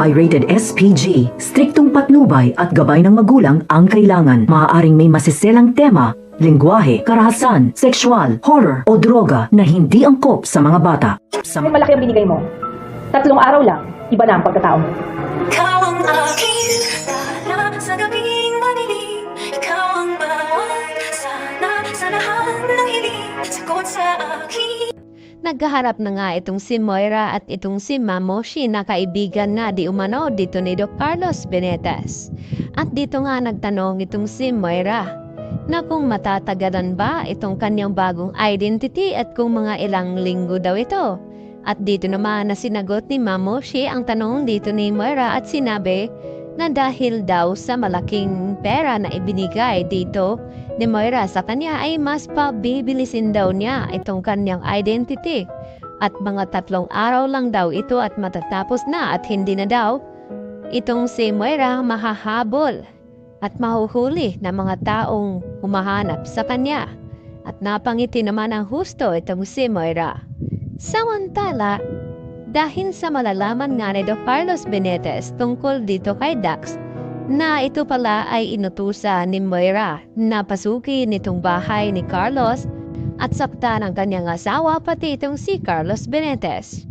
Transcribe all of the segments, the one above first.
ay rated SPG. Striktong patnubay at gabay ng magulang ang kailangan. Maaaring may masiselang tema, lengguwahe, karahasan, sexual, horror o droga na hindi angkop sa mga bata. May malaki ang binigay mo. 3 araw lang, iba na ang pagkatao mo. Ikaw ang aking tala sa gabing madilim. Ikaw ang bawat sana sa lahat ng hiling. Sagot sa akin. Nagkaharap na nga itong si Moira at itong si Mamoshi na kaibigan na di umano dito ni Doc Carlos Benitez. At dito nga nagtanong itong si Moira na kung matatagalan ba itong kanyang bagong identity at kung mga ilang linggo daw ito. At dito naman na sinagot ni Mamoshi ang tanong dito ni Moira at sinabi na dahil daw sa malaking pera na ibinigay dito ni Moira sa kanya ay mas pabibilisin daw niya itong kanyang identity. At mga 3 araw lang daw ito at matatapos na at hindi na daw itong si Moira mahahabol at mahuhuli ng mga taong humahanap sa kanya. At napangiti naman ang husto itong si Moira. Samantala, dahil sa malalaman nga ni Doc Carlos Benitez tungkol dito kay Dax, na ito pala ay inutusan ni Moira na pasukin itong bahay ni Carlos at saktan ang kanyang asawa pati itong si Carlos Benitez.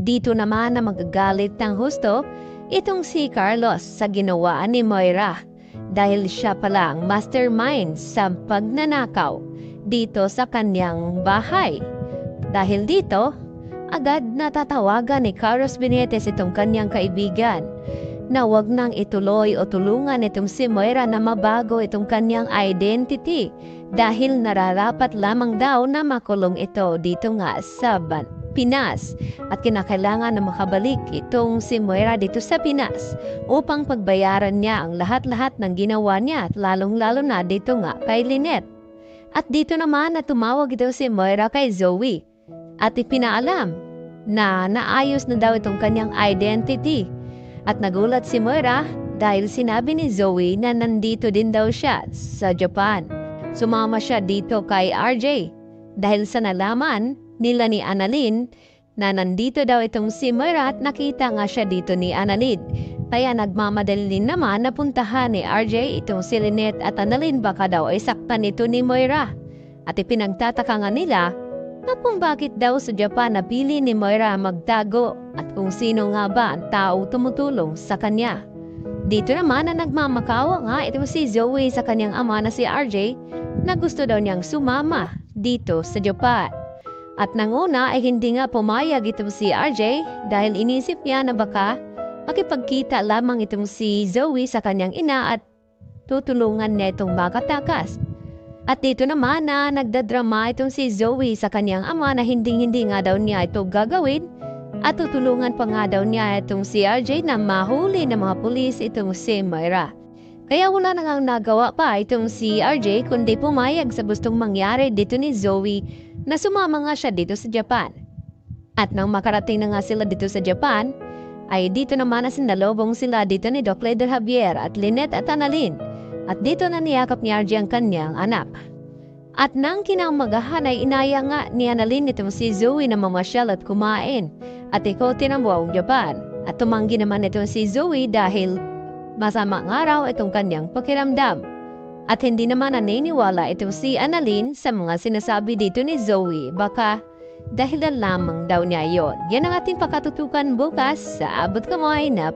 Dito naman na magagalit ng husto itong si Carlos sa ginawa ni Moira dahil siya pala ang mastermind sa pagnanakaw dito sa kanyang bahay. Dahil dito, agad natatawagan ni Carlos Benitez itong kanyang kaibigan na wag nang ituloy o tulungan itong si Moira na mabago itong kanyang identity dahil nararapat lamang daw na makulong ito dito nga sa Pinas at kinakailangan na makabalik itong si Moira dito sa Pinas upang pagbayaran niya ang lahat-lahat ng ginawa niya at lalong-lalo na dito nga kay Lynette. At dito naman na tumawag ito si Moira kay Zoe at ipinaalam na naayos na daw itong kanyang identity. At nagulat si Moira dahil sinabi ni Zoe na nandito din daw siya sa Japan. Sumama siya dito kay RJ dahil sa nalaman nila ni Annalyn na nandito daw itong si Moira at nakita nga siya dito ni Annalyn. Kaya nagmamadali din naman na puntahan ni RJ itong si Lynette at Annalyn baka daw ay saktan ito ni Moira. At ipinagtataka nga nila na kung bakit daw sa Japan napili ni Moira magtago at kung sino nga ba ang tao tumutulong sa kanya. Dito naman na nagmamakawa nga itong si Zoe sa kanyang ama na si RJ na gusto daw niyang sumama dito sa Japan. At nang una ay hindi nga pumayag itong si RJ dahil inisip niya na baka makipagkita lamang itong si Zoe sa kanyang ina at tutulungan niya itong makatakas. At dito naman na nagdadrama itong si Zoe sa kanyang ama na hindi nga daw niya ito gagawin at tutulungan pa nga daw niya itong si RJ na mahuli ng mga pulis itong si Moira. Kaya wala na ngang nagawa pa itong si RJ kundi pumayag sa gustong mangyari dito ni Zoe na sumama nga siya dito sa Japan. At nang makarating na nga sila dito sa Japan, ay dito naman na sinalobong sila dito ni Doc Leder Javier at Lynette at Annalyn. At dito na niyakap ni RJ ang kanyang anak. At nang kinamagahan ay inaya nga ni Annalyn itong si Zoe na mamasyal at kumain at ikotin ang buong Japan. At tumanggi naman itong si Zoe dahil masama nga raw itong kanyang pakiramdam. At hindi naman naniniwala itong si Annalyn sa mga sinasabi dito ni Zoe baka dahilan lamang daw niya yon. Yan ang ating pakatutukan bukas sa Abot Kamay na